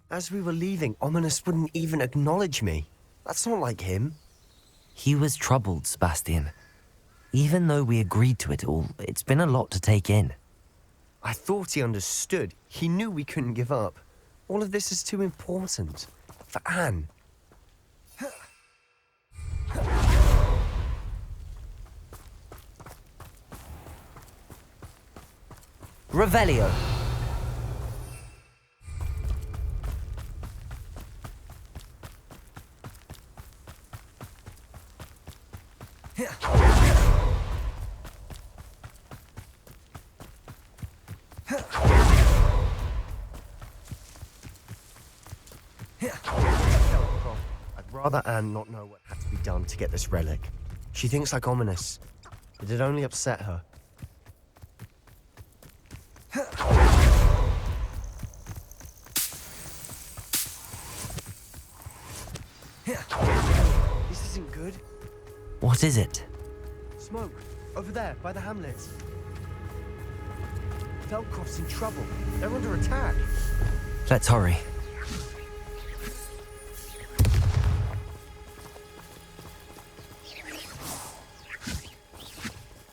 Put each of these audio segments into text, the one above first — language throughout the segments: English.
As we were leaving, Ominous wouldn't even acknowledge me. That's not like him. He was troubled, Sebastian. Even though we agreed to it all, it's been a lot to take in. I thought he understood. He knew we couldn't give up. All of this is too important. For Anne. Revelio. I'd rather Anne not know what had to be done to get this relic. She thinks like Ominous. It'd only upset her. This isn't good. What is it? Smoke. Over there, by the hamlet. Velkov's in trouble. They're under attack. Let's hurry.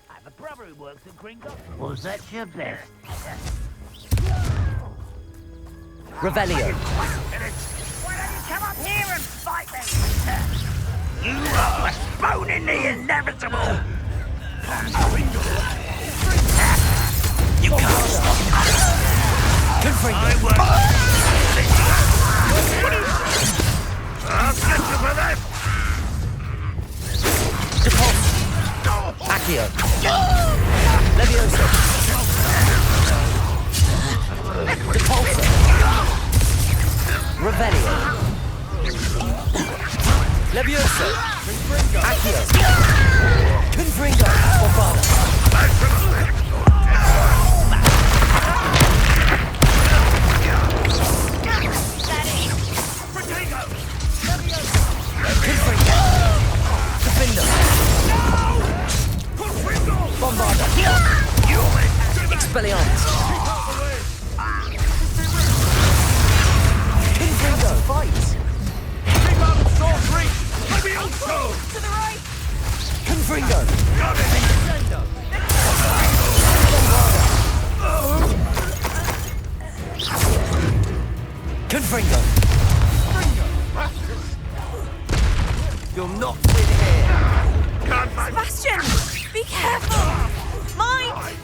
I have a brother who works at Gringo. Was that your best? Revelio. Why don't you come up here and fight me? You are postponing the inevitable. You can't stop. Confringo. I'll get you for that. Depulse. Accio. Levioso. Depulso. Revelio. Levioso. Accio. Confringo. Bombarda. Bombarda. Expelliarmus. Confringo. Fight. To the right! Confringo. Confringo. You'll not win here. Sebastian! Be careful! Mine!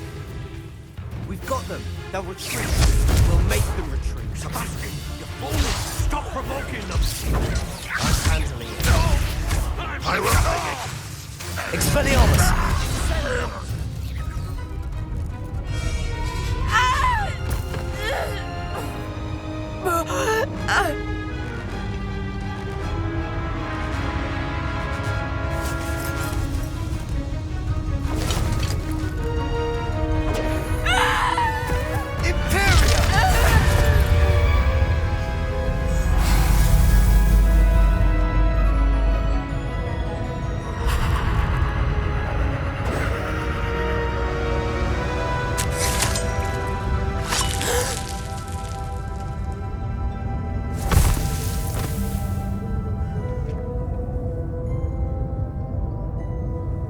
We've got them. They'll retreat. We'll make them retreat. Sebastian, you fool! Stop provoking them! I'm handling it. I will take it! Expelliarmus.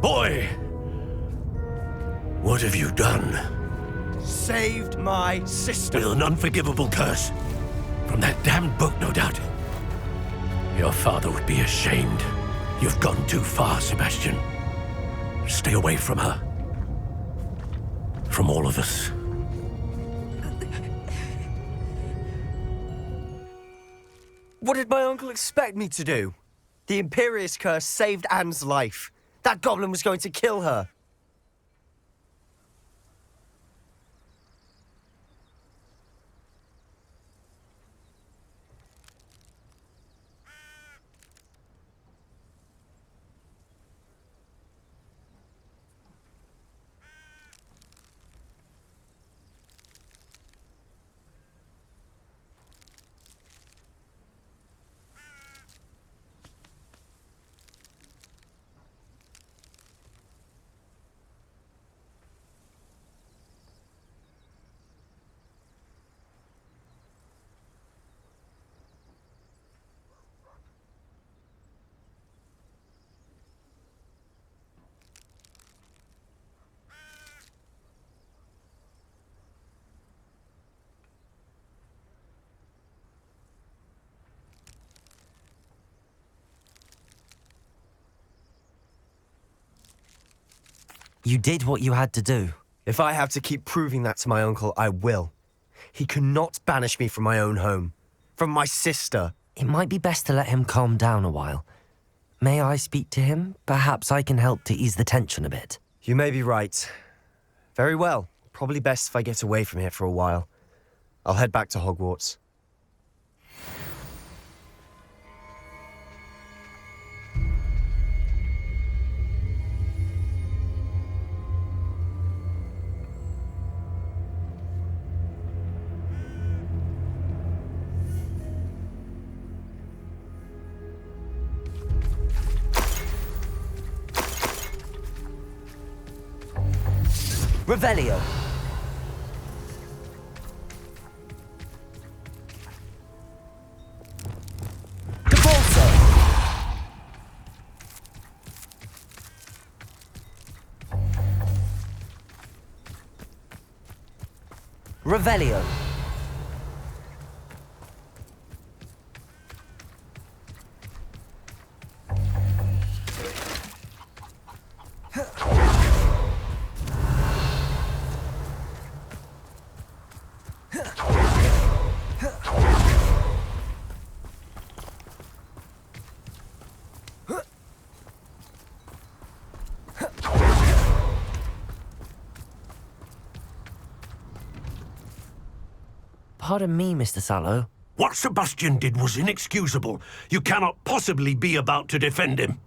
Boy! What have you done? Saved my sister. With an unforgivable curse. From that damned book, no doubt. Your father would be ashamed. You've gone too far, Sebastian. Stay away from her. From all of us. What did my uncle expect me to do? The Imperious curse saved Anne's life. That goblin was going to kill her. You did what you had to do. If I have to keep proving that to my uncle, I will. He cannot banish me from my own home. From my sister. It might be best to let him calm down a while. May I speak to him? Perhaps I can help to ease the tension a bit. You may be right. Very well. Probably best if I get away from here for a while. I'll head back to Hogwarts. Revelio. Cabalso. Revelio. Pardon me, Mr. Sallow. What Sebastian did was inexcusable. You cannot possibly be about to defend him.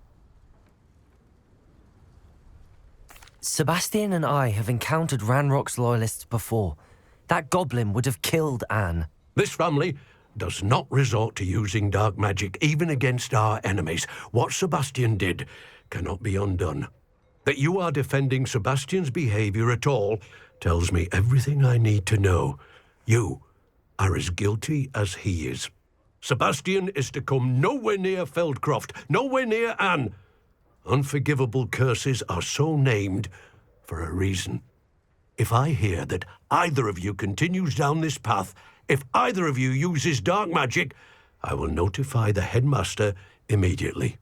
Sebastian and I have encountered Ranrock's loyalists before. That goblin would have killed Anne. This family does not resort to using dark magic, even against our enemies. What Sebastian did cannot be undone. That you are defending Sebastian's behavior at all tells me everything I need to know. You are as guilty as he is. Sebastian is to come nowhere near Feldcroft, nowhere near Anne. Unforgivable curses are so named for a reason. If I hear that either of you continues down this path, if either of you uses dark magic, I will notify the headmaster immediately.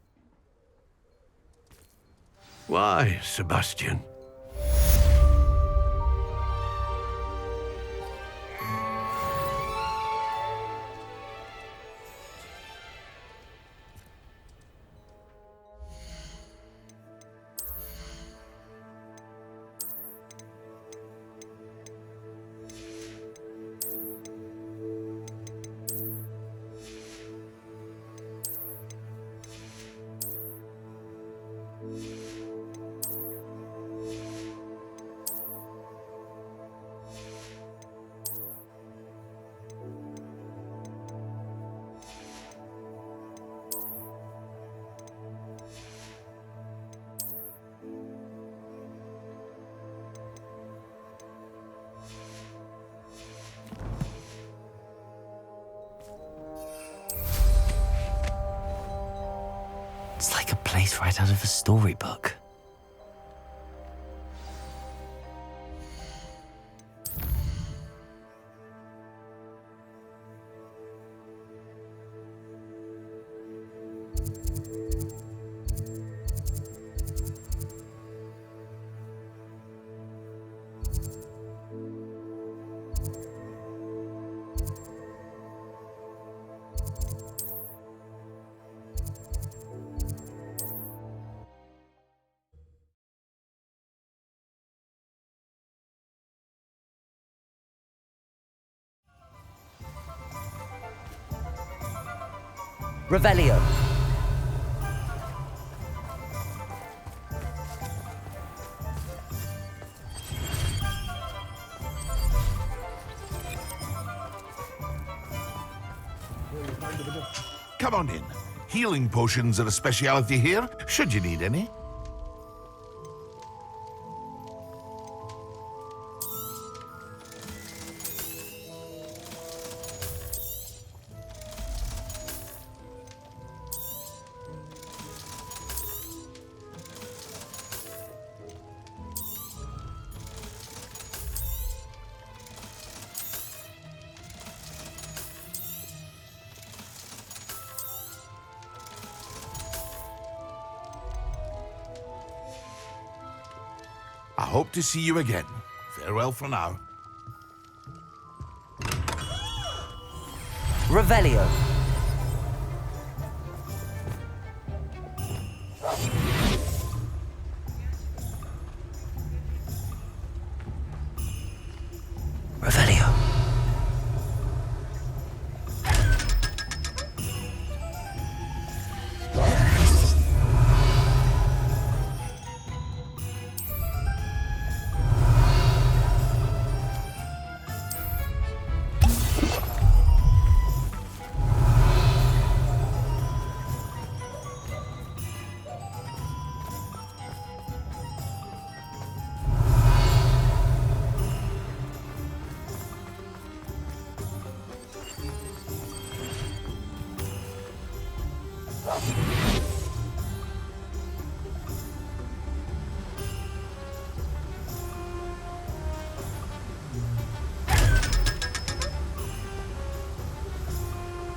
Why, Sebastian? It's like a place right out of a storybook. Revelio. Come on in. Healing potions are a speciality here, should you need any. I hope to see you again. Farewell for now. Revelio. Revelio.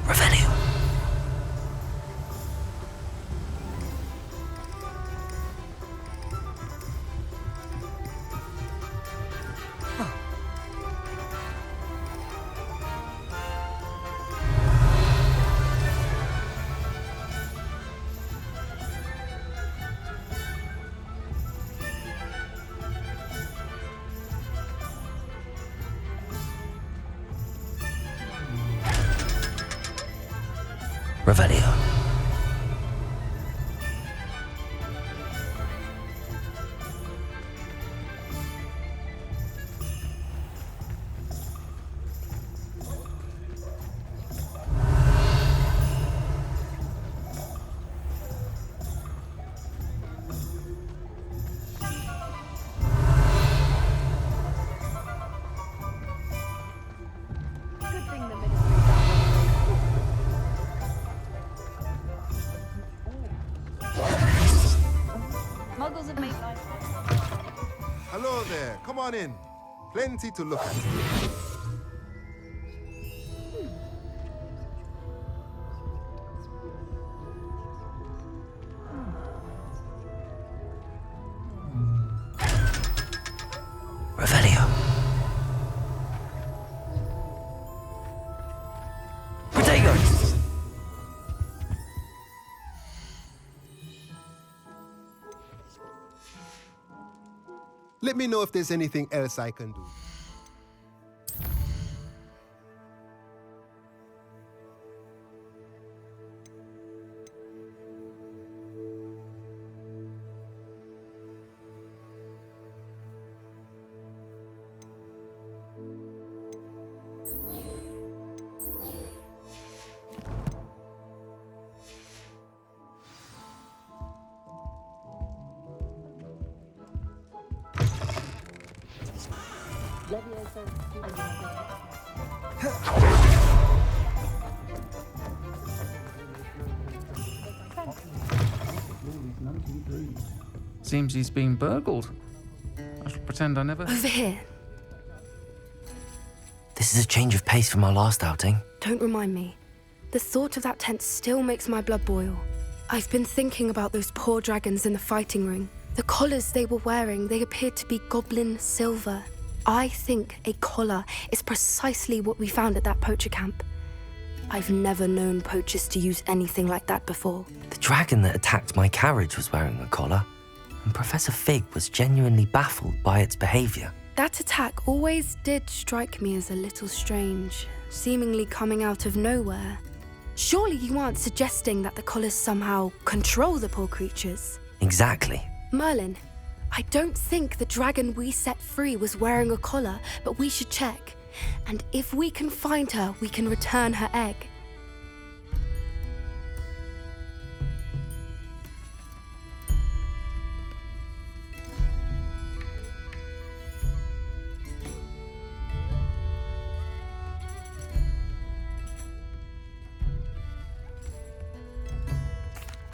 Revelio. Revelio. Muggles have made life. Hello there, come on in. Plenty to look at. Revelio. Protego. Let me know if there's anything else I can do. Seems he's been burgled. I shall pretend I never... Over here. This is a change of pace from our last outing. Don't remind me. The thought of that tent still makes my blood boil. I've been thinking about those poor dragons in the fighting ring. The collars they were wearing, they appeared to be goblin silver. I think a collar is precisely what we found at that poacher camp. I've never known poachers to use anything like that before. The dragon that attacked my carriage was wearing a collar, and Professor Fig was genuinely baffled by its behavior. That attack always did strike me as a little strange, seemingly coming out of nowhere. Surely you aren't suggesting that the collars somehow control the poor creatures? Exactly. Merlin, I don't think the dragon we set free was wearing a collar, but we should check. And if we can find her, we can return her egg.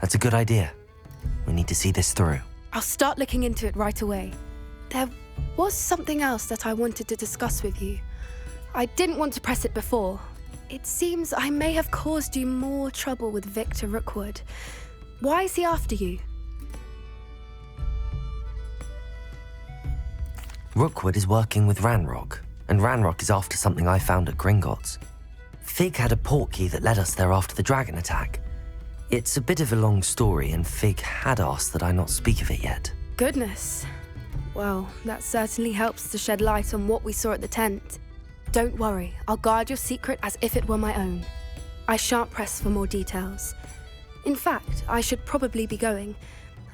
That's a good idea. We need to see this through. I'll start looking into it right away. There was something else that I wanted to discuss with you. I didn't want to press it before. It seems I may have caused you more trouble with Victor Rookwood. Why is he after you? Rookwood is working with Ranrock, and Ranrock is after something I found at Gringotts. Fig had a portkey that led us there after the dragon attack. It's a bit of a long story, and Fig had asked that I not speak of it yet. Goodness. Well, that certainly helps to shed light on what we saw at the tent. Don't worry, I'll guard your secret as if it were my own. I shan't press for more details. In fact, I should probably be going.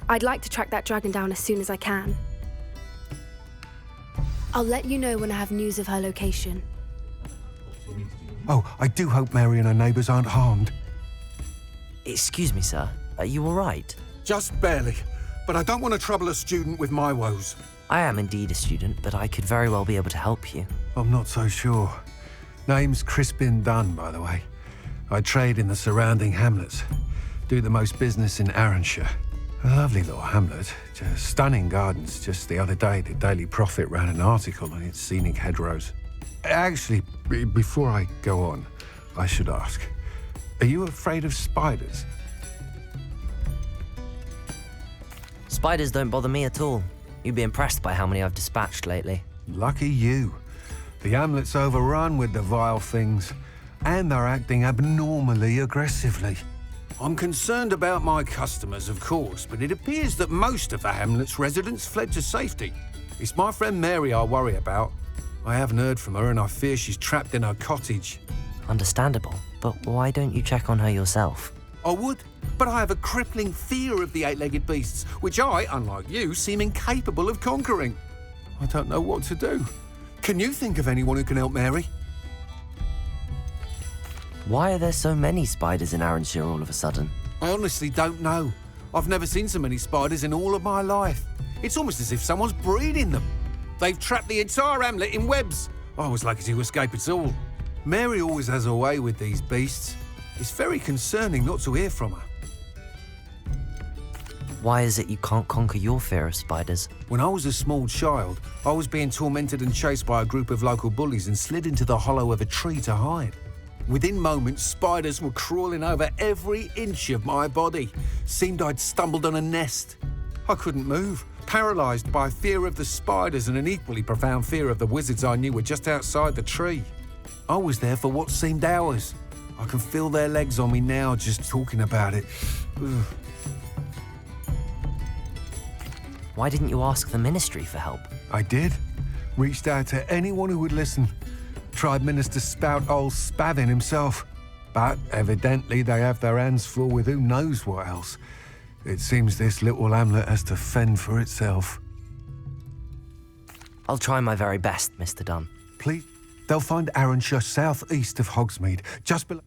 I'd like to track that dragon down as soon as I can. I'll let you know when I have news of her location. Oh, I do hope Mary and her neighbours aren't harmed. Excuse me, sir. Are you all right? Just barely. But I don't want to trouble a student with my woes. I am indeed a student, but I could very well be able to help you. I'm not so sure. Name's Crispin Dunn, by the way. I trade in the surrounding hamlets. Do the most business in Arranshire. A lovely little hamlet. Just stunning gardens. Just the other day, the Daily Prophet ran an article on its scenic hedgerows. Actually, before I go on, I should ask, are you afraid of spiders? Spiders don't bother me at all. You'd be impressed by how many I've dispatched lately. Lucky you. The hamlet's overrun with the vile things, and they're acting abnormally aggressively. I'm concerned about my customers, of course, but it appears that most of the hamlet's residents fled to safety. It's my friend Mary I worry about. I haven't heard from her, and I fear she's trapped in her cottage. Understandable, but why don't you check on her yourself? I would, but I have a crippling fear of the eight-legged beasts, which I, unlike you, seem incapable of conquering. I don't know what to do. Can you think of anyone who can help Mary? Why are there so many spiders in Arranshire all of a sudden? I honestly don't know. I've never seen so many spiders in all of my life. It's almost as if someone's breeding them. They've trapped the entire hamlet in webs. I was lucky to escape it all. Mary always has a way with these beasts. It's very concerning not to hear from her. Why is it you can't conquer your fear of spiders? When I was a small child, I was being tormented and chased by a group of local bullies and slid into the hollow of a tree to hide. Within moments, spiders were crawling over every inch of my body. Seemed I'd stumbled on a nest. I couldn't move, paralysed by fear of the spiders and an equally profound fear of the wizards I knew were just outside the tree. I was there for what seemed hours. I can feel their legs on me now just talking about it. Ugh. Why didn't you ask the ministry for help? I did. Reached out to anyone who would listen. Tried Minister Spout old Spavin himself. But evidently they have their hands full with who knows what else. It seems this little hamlet has to fend for itself. I'll try my very best, Mr. Dunn. Please, they'll find Arranshire southeast of Hogsmeade, just below...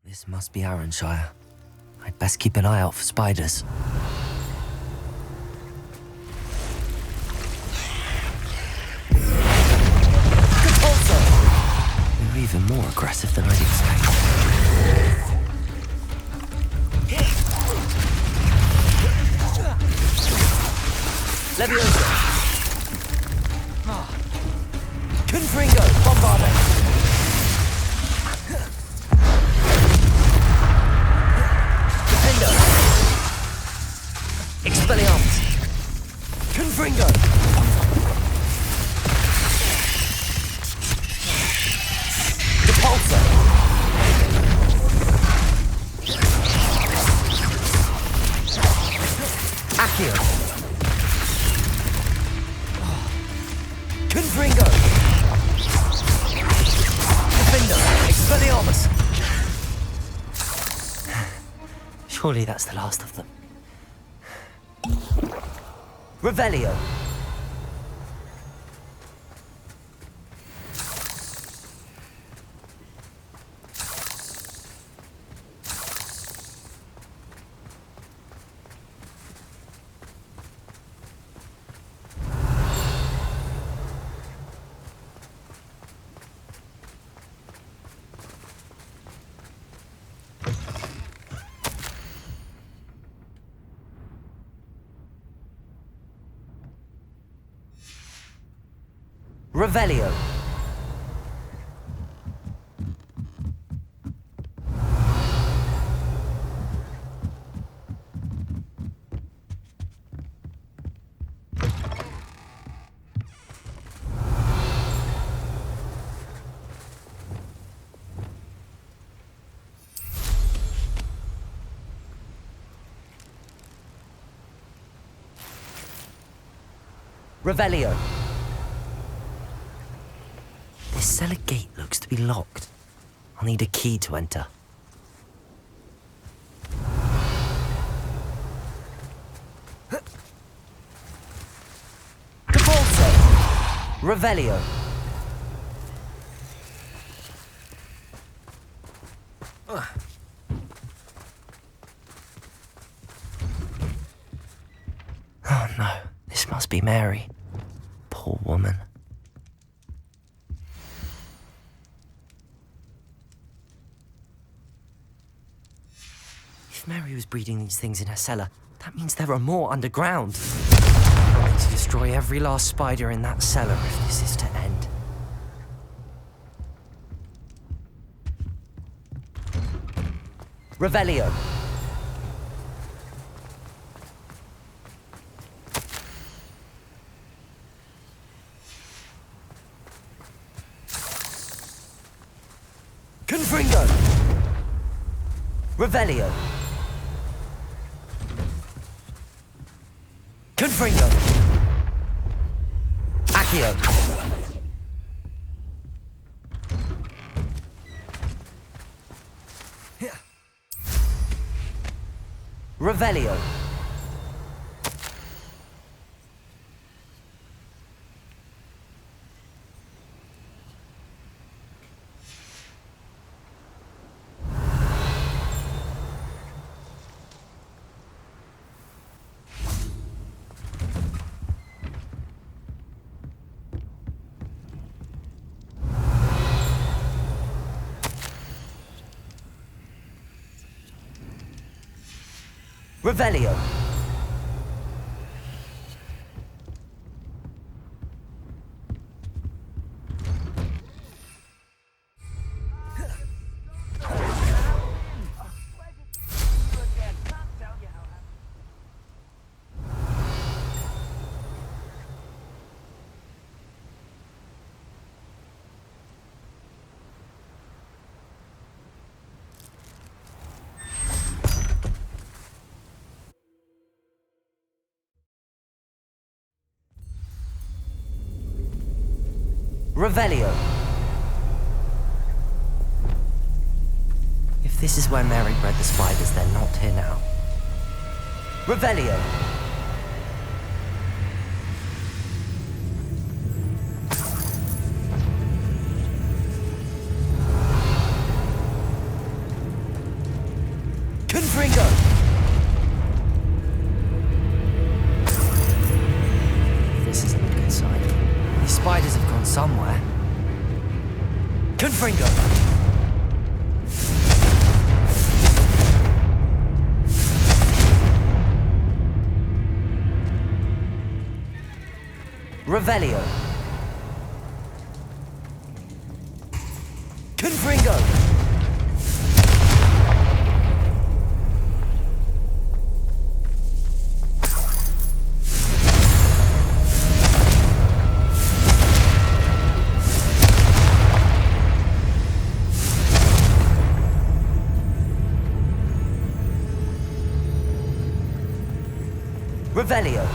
This must be Arranshire. I'd best keep an eye out for spiders. They're even more aggressive than I'd expect. Leviosa! Confringo! Bombarda! Expelliarmus! Confringo! Depulso! Accio! Confringo! Defender! Expelliarmus! Surely that's the last of them. Revelio. Revelio. Revelio. This cellar gate looks to be locked. I'll need a key to enter. Defaulto. Revelio. Oh no, this must be Mary. Poor woman. If Mary was breeding these things in her cellar, that means there are more underground. I need to destroy every last spider in that cellar if this is to end. Revelio. Confringo. Revelio. Confringo. Accio. Revelio. Revelio. Revelio. If this is where Mary bred the spiders, they're not here now. Revelio. Confringo. This isn't a good sign. These spiders have gone somewhere. Confringo. Revelio. Confringo. Revelio.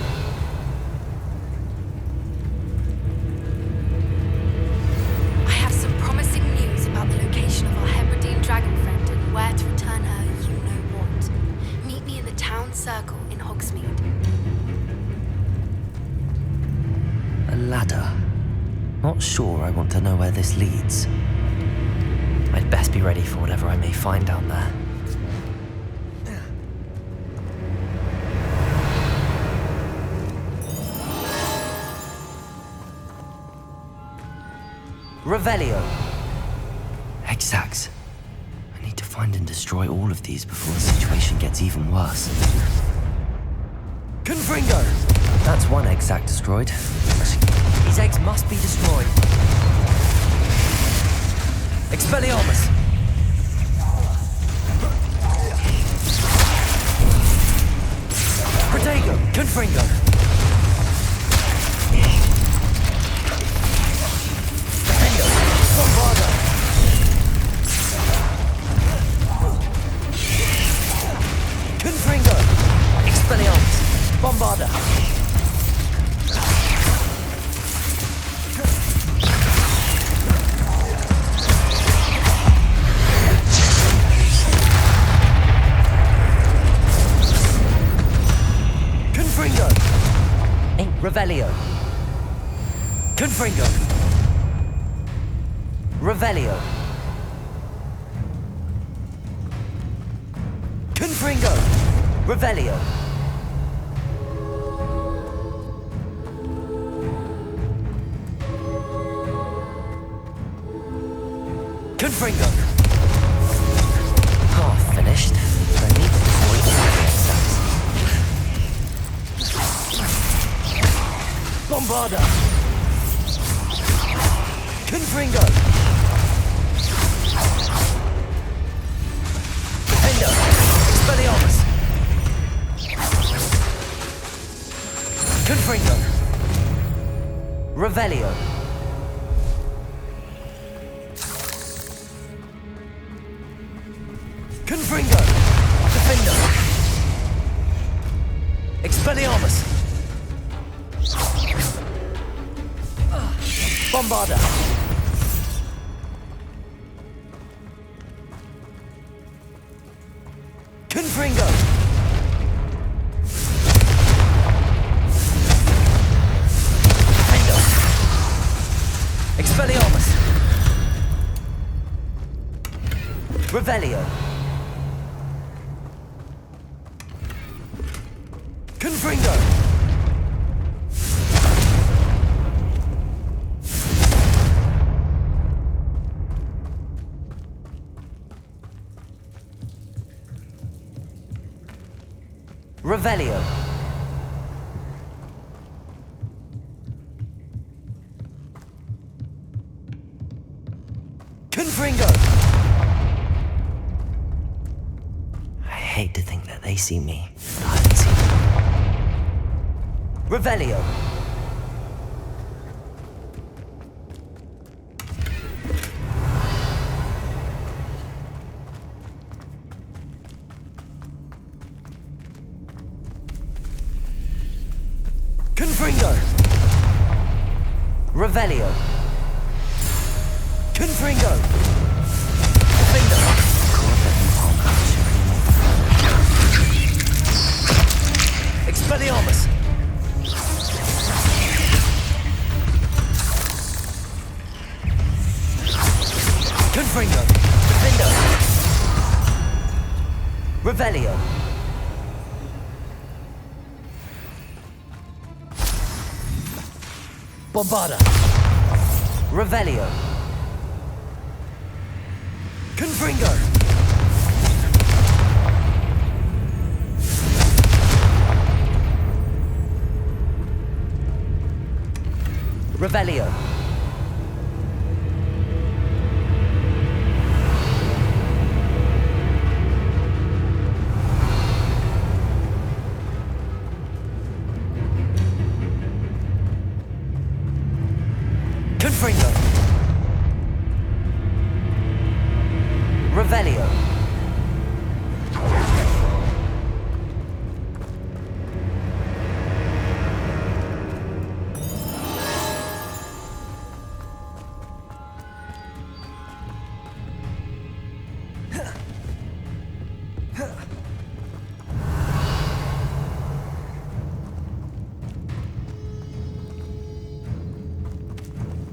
I have some promising news about the location of our Hebridean dragon friend and where to return her you-know-what. Meet me in the town circle in Hogsmeade. A ladder. Not sure I want to know where this leads. I'd best be ready for whatever I may find down there. Revelio. Exacts. I need to find and destroy all of these before the situation gets even worse. Confringo! That's one exact destroyed. These eggs must be destroyed. Expelliarmus! Protego! Confringo! Defendo! Bombardo! Confringo! Expelliarmus! Bombarda! Confringo! Revelio! Confringo! Revelio! Confringo! Revelio! Confringo! Half finished. I need to avoid the cells. Bombarda! Confringo! Defendo! Expelliarmus! Confringo! Revelio! Confringo! Defendo! Expelliarmus! Bombarda! Confringo! Defendo! Expelliarmus! Revelio! Confringo! Revelio! Confringo! I hate to think that they see me, but I haven't seen them. Revelio! Confringo! Revelio! Confringo! Defendo! Expelliarmus! Confringo! Defendo! Revelio! Bombarda! Revelio! Confringo! Revelio! Confringo! Revelio!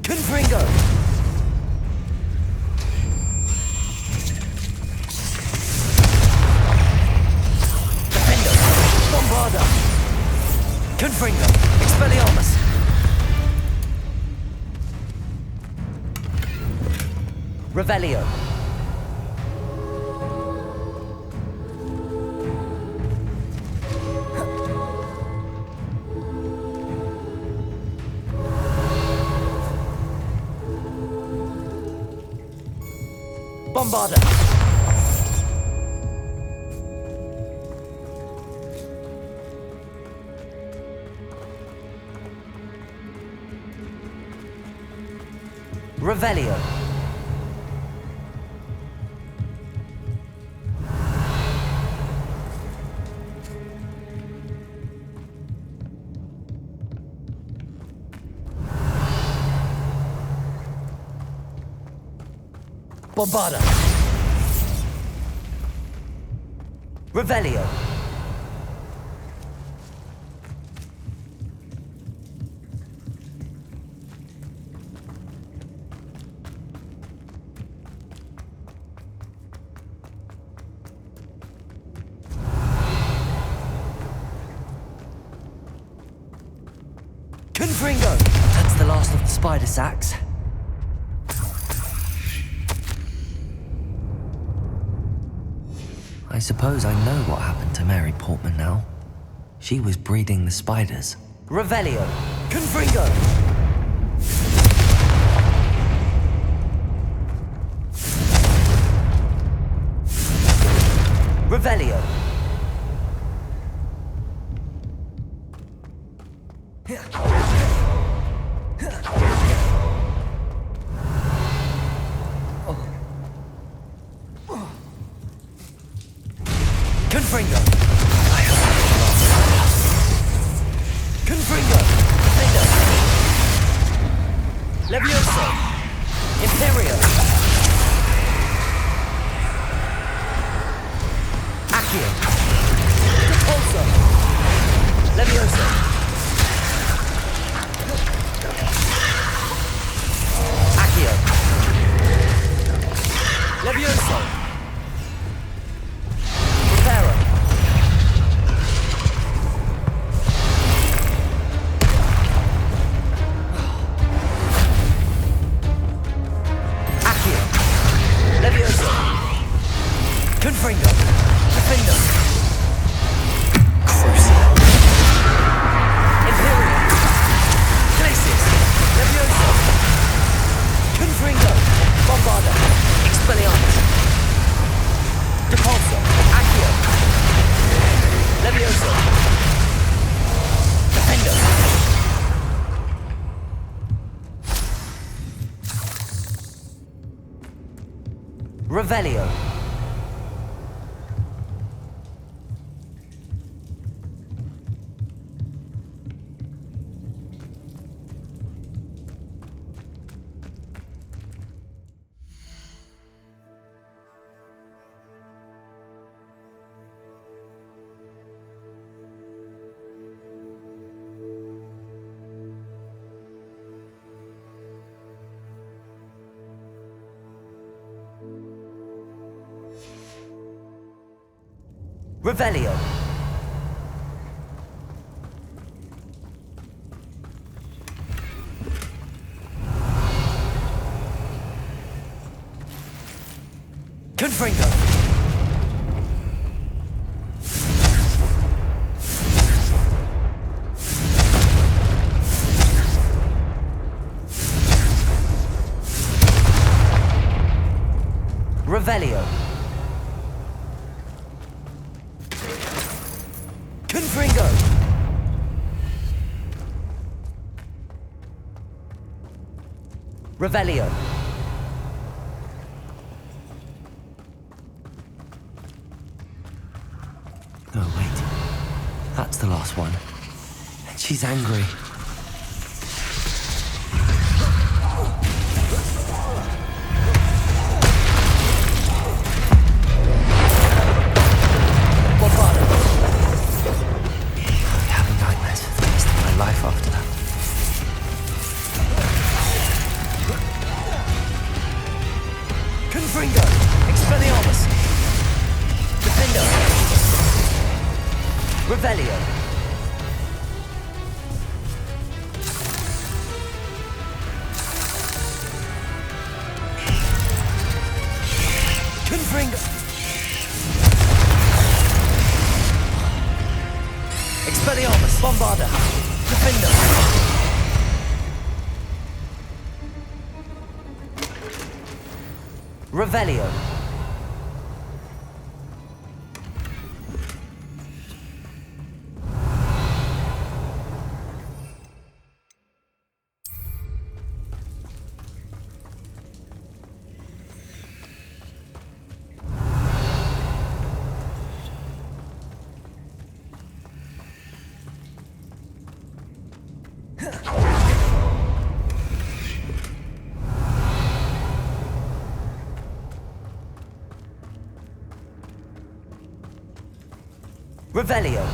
Confringo! Defendo! Bombarda! Confringo! Expelliarmus! Revelio! Bombarder! Revelio. Bombarder. Revelio. Confringo! That's the last of the spider sacks. I suppose I know what happened to Mary Portman now. She was breeding the spiders. Revelio! Confringo! Revelio! Confringo! I hope that's Confringo! Defender! Levioso! Imperio! Accio! Repulso! Levioso! Accio! Levioso! Preparo! Accio! Levioso! Confringo! Defender! Crucial! Imperial! Glacis! Levioso! Confringo! Bombarder! Expelliarmus! Depulso! Accio! Levioso! Defender! Revelio! Revelio! Confringo! Revelio! Confringo! Revelio! Oh, wait. That's the last one. And she's angry. Bombarder! I'll be having nightmares for the rest of my life after that. Confringo! Expelliarmus! Defender! Revelio! Confringo! Expelliarmus! Bombarder! Defender! Revelio! Revelio.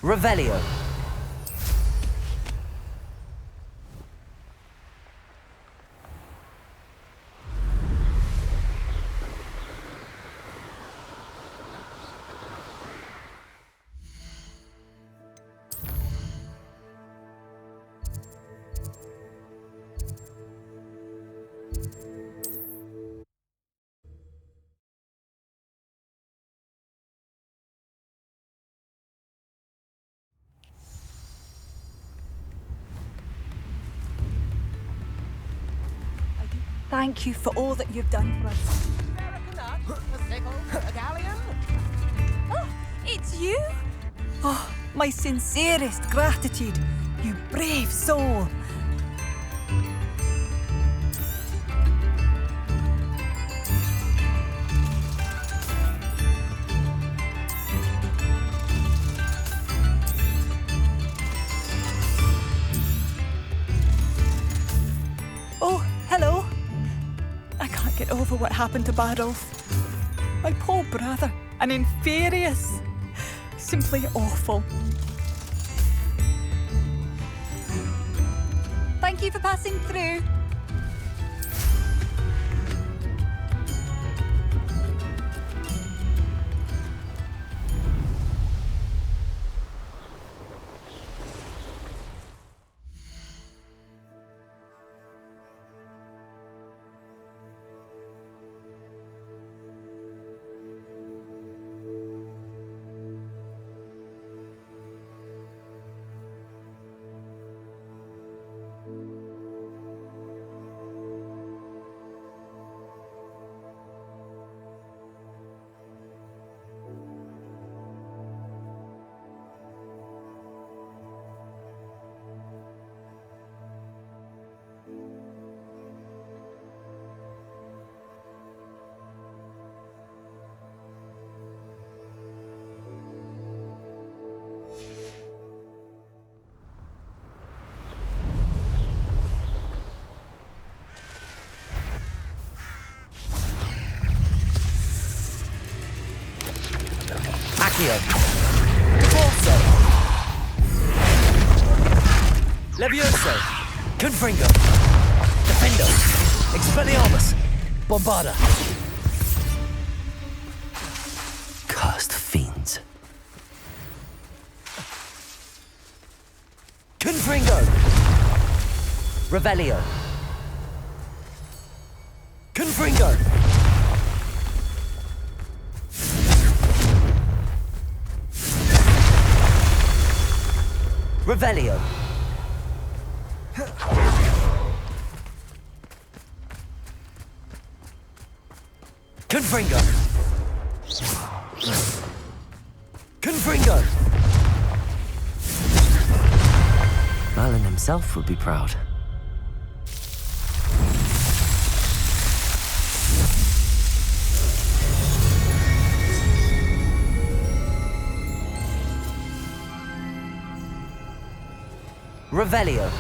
Revelio. Thank you for all that you've done for us. Oh, it's you? Oh, my sincerest gratitude, you brave soul. Oh, hello. I can't get over what happened to Badolf. My poor brother, an inferious. Simply awful. Thank you for passing through. Accio. Corso. Levioso. Confringo. Defendo. Expelliarmus. Bombarda. Cursed fiends. Confringo. Revelio. Confringo. Revelio. Confringo. Confringo. Merlin himself would be proud. Revelio.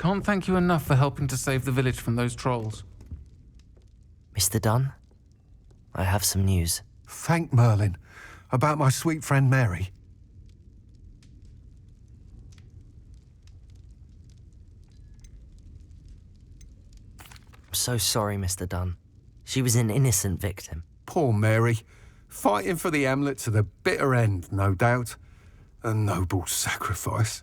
Can't thank you enough for helping to save the village from those trolls. Mr. Dunn, I have some news. Thank Merlin. About my sweet friend Mary. I'm so sorry, Mr. Dunn. She was an innocent victim. Poor Mary. Fighting for the hamlet to the bitter end, no doubt. A noble sacrifice.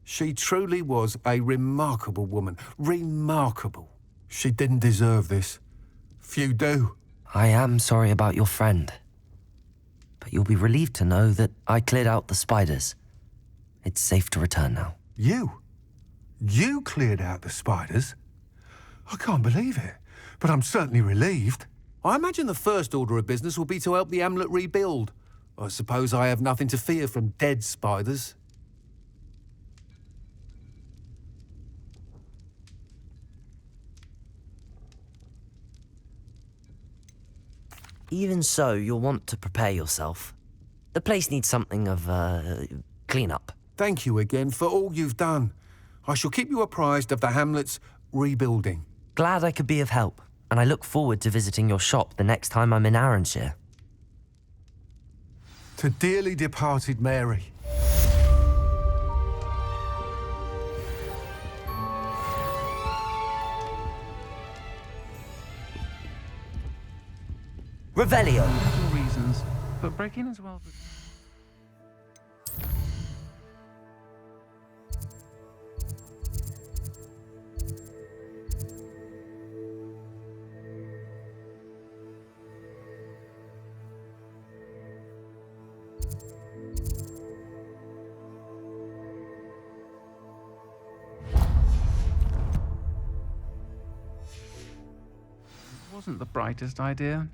She truly was a remarkable woman. Remarkable. She didn't deserve this. Few do. I am sorry about your friend. But you'll be relieved to know that I cleared out the spiders. It's safe to return now. You? You cleared out the spiders? I can't believe it, but I'm certainly relieved. I imagine the first order of business will be to help the hamlet rebuild. I suppose I have nothing to fear from dead spiders. Even so, you'll want to prepare yourself. The place needs something of, clean-up. Thank you again for all you've done. I shall keep you apprised of the hamlet's rebuilding. Glad I could be of help, and I look forward to visiting your shop the next time I'm in Arranshire. To dearly departed Mary. Revelio! For reasons, but break in as well. Wasn't the brightest idea.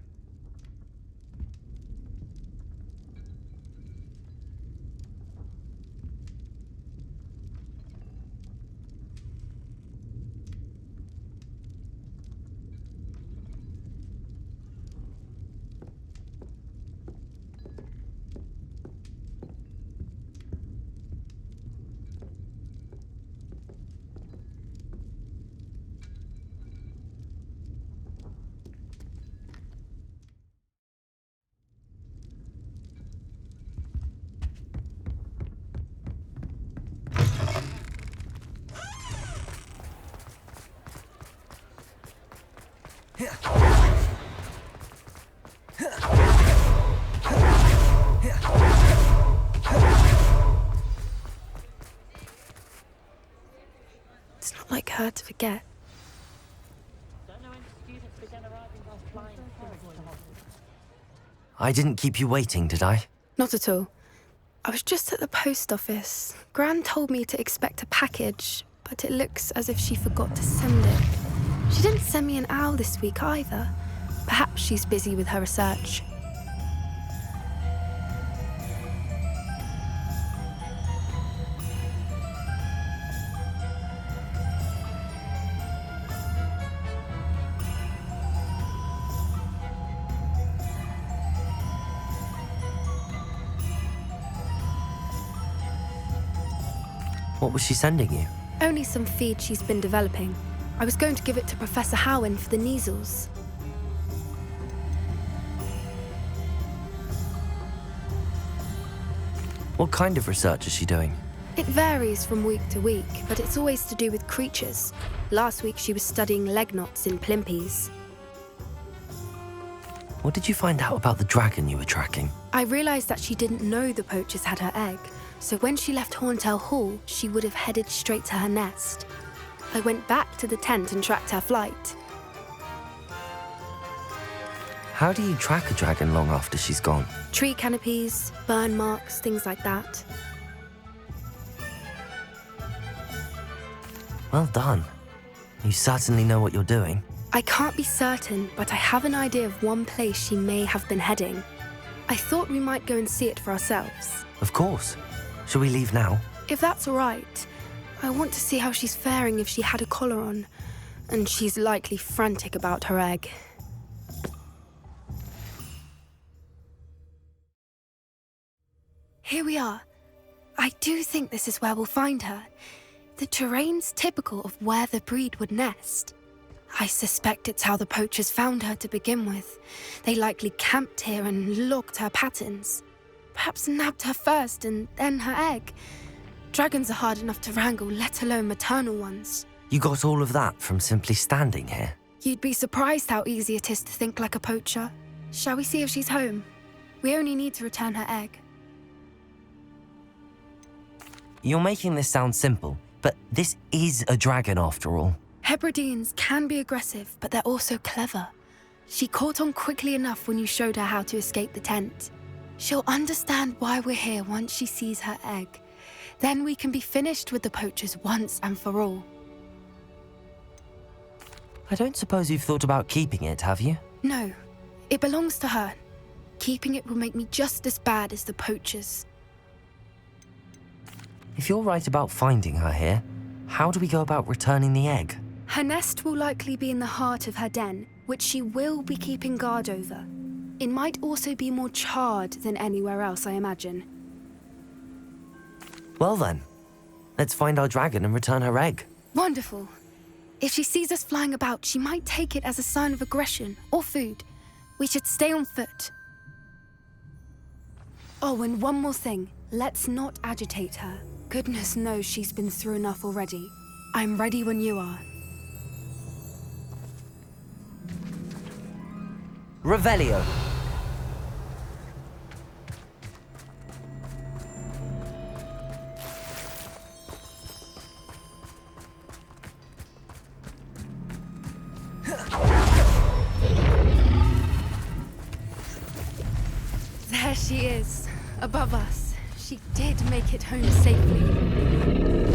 It's not like her to forget. I didn't keep you waiting, did I? Not at all. I was just at the post office. Gran told me to expect a package, but it looks as if she forgot to send it. She didn't send me an owl this week either. Perhaps she's busy with her research. What was she sending you? Only some feed she's been developing. I was going to give it to Professor Howen for the measles. What kind of research is she doing? It varies from week to week, but it's always to do with creatures. Last week she was studying leg knots in plimpies. What did you find out about the dragon you were tracking? I realised that she didn't know the poachers had her egg, so when she left Horntail Hall, she would have headed straight to her nest. I went back to the tent and tracked her flight. How do you track a dragon long after she's gone? Tree canopies, burn marks, things like that. Well done. You certainly know what you're doing. I can't be certain, but I have an idea of one place she may have been heading. I thought we might go and see it for ourselves. Of course. Shall we leave now? If that's all right. I want to see how she's faring if she had a collar on. And she's likely frantic about her egg. Here we are. I do think this is where we'll find her. The terrain's typical of where the breed would nest. I suspect it's how the poachers found her to begin with. They likely camped here and logged her patterns. Perhaps nabbed her first and then her egg. Dragons are hard enough to wrangle, let alone maternal ones. You got all of that from simply standing here? You'd be surprised how easy it is to think like a poacher. Shall we see if she's home? We only need to return her egg. You're making this sound simple, but this is a dragon after all. Hebrideans can be aggressive, but they're also clever. She caught on quickly enough when you showed her how to escape the tent. She'll understand why we're here once she sees her egg. Then we can be finished with the poachers once and for all. I don't suppose you've thought about keeping it, have you? No, it belongs to her. Keeping it will make me just as bad as the poachers. If you're right about finding her here, how do we go about returning the egg? Her nest will likely be in the heart of her den, which she will be keeping guard over. It might also be more charred than anywhere else, I imagine. Well then, let's find our dragon and return her egg. Wonderful. If she sees us flying about, she might take it as a sign of aggression or food. We should stay on foot. Oh, and one more thing. Let's not agitate her. Goodness knows she's been through enough already. I'm ready when you are. Revelio. There she is, above us. She did make it home safely.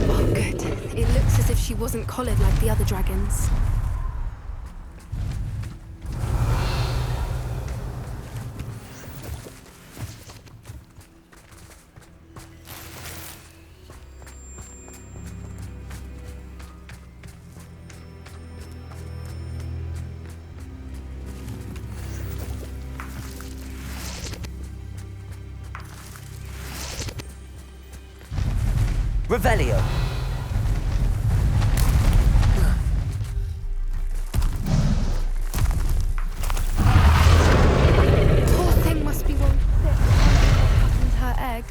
Oh, good. It looks as if she wasn't collared like the other dragons. Revelio. Poor thing must be one sick. And her egg.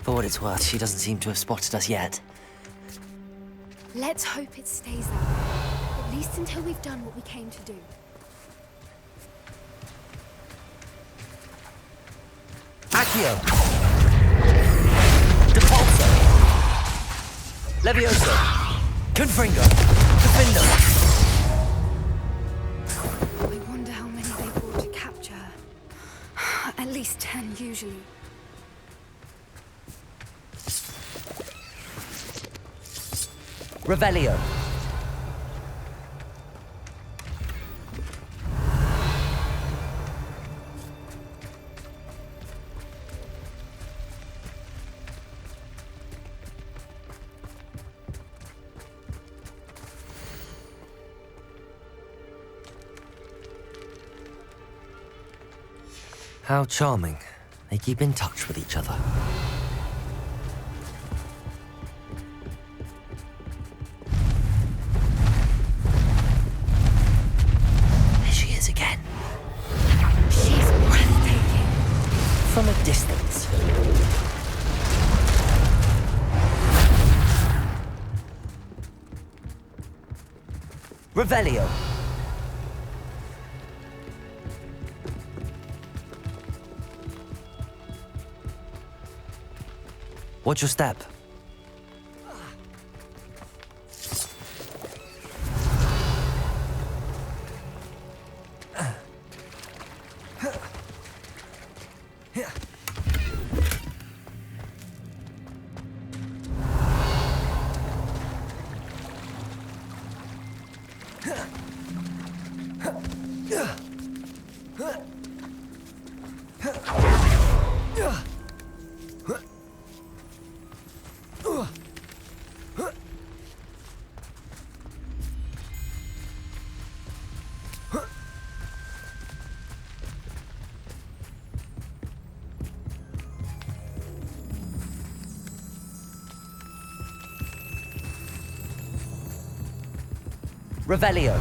For what it's worth, she doesn't seem to have spotted us yet. Let's hope it stays that way. At least until we've done what we came to do. Accio. Depulso. Levioso. Confringo. Defendo. I wonder how many they brought to capture her. At least 10 usually. Revelio. How charming. They keep in touch with each other. From a distance. Revelio. Watch your step. Revelio.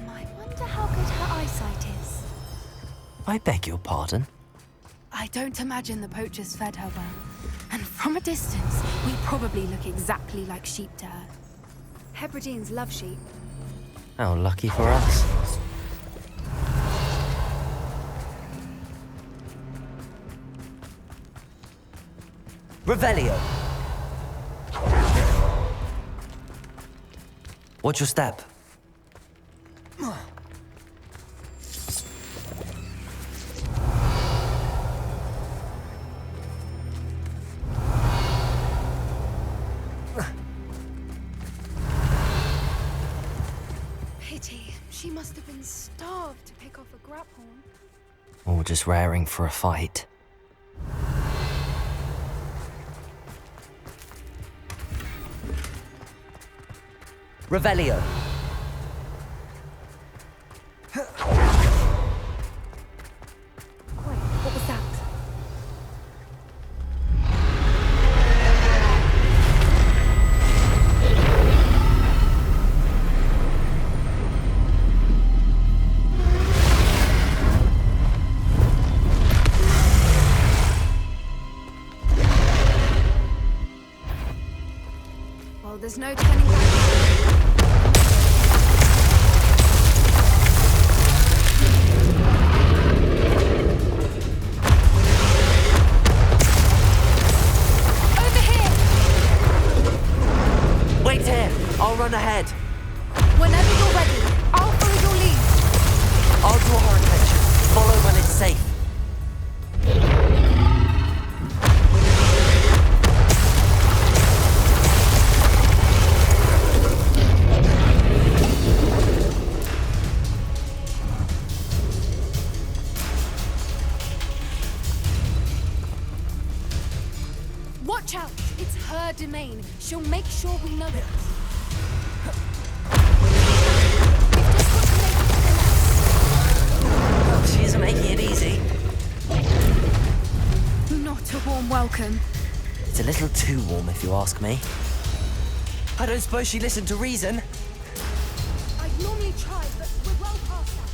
I wonder how good her eyesight is. I beg your pardon? I don't imagine the poachers fed her well. And from a distance, we probably look exactly like sheep to her. Hebrideans love sheep. How lucky for us. Revelio. Watch your step. Pity. She must have been starved to pick off a grapehorn. Or just raring for a fight. Revelio. Wait, what was that? Well, there's no turning back. Wait here. I'll run ahead. Whenever you're ready, I'll follow your lead. I'll draw her attention. Follow when it's safe. Watch out! It's her domain. She'll make sure we know it. We've just got to make it to the nest. She isn't making it easy. Not a warm welcome. It's a little too warm, if you ask me. I don't suppose she listened to reason. I'd normally try, but we're well past that.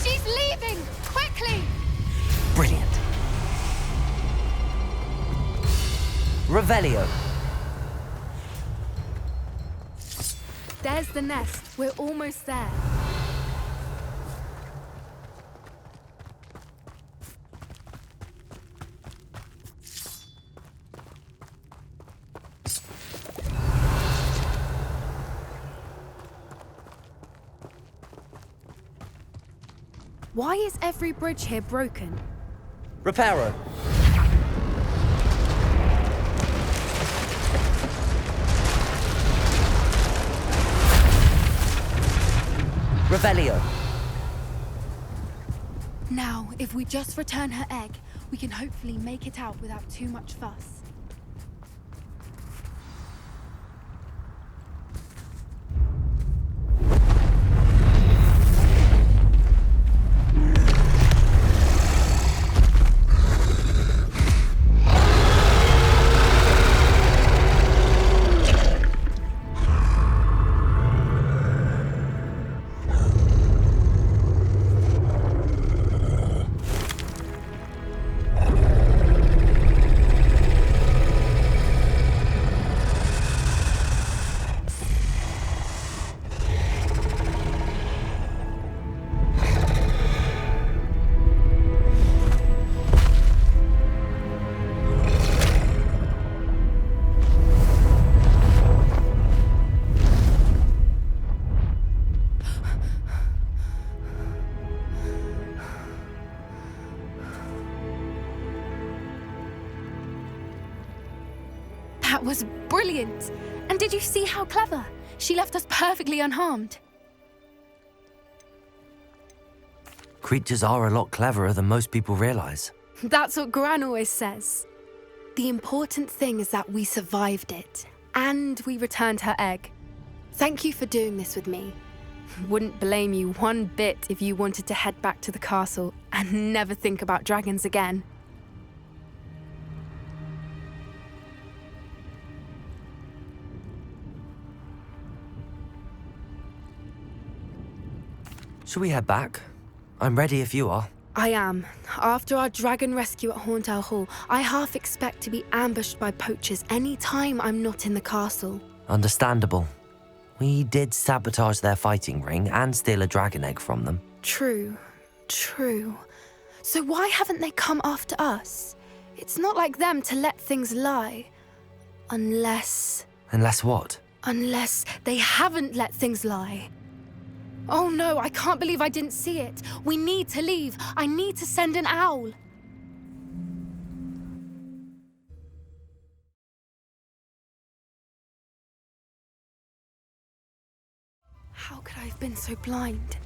She's leaving! Quickly! Brilliant. Revelio. There's the nest. We're almost there. Why is every bridge here broken? Reparo. Revelio. Now, if we just return her egg, we can hopefully make it out without too much fuss. That was brilliant! And did you see how clever? She left us perfectly unharmed. Creatures are a lot cleverer than most people realize. That's what Gran always says. The important thing is that we survived it, and we returned her egg. Thank you for doing this with me. Wouldn't blame you one bit if you wanted to head back to the castle and never think about dragons again. Shall we head back? I'm ready if you are. I am. After our dragon rescue at Horntail Hall, I half expect to be ambushed by poachers any time I'm not in the castle. Understandable. We did sabotage their fighting ring and steal a dragon egg from them. True. So why haven't they come after us? It's not like them to let things lie. Unless What? Unless they haven't let things lie. Oh no, I can't believe I didn't see it. We need to leave. I need to send an owl. How could I have been so blind?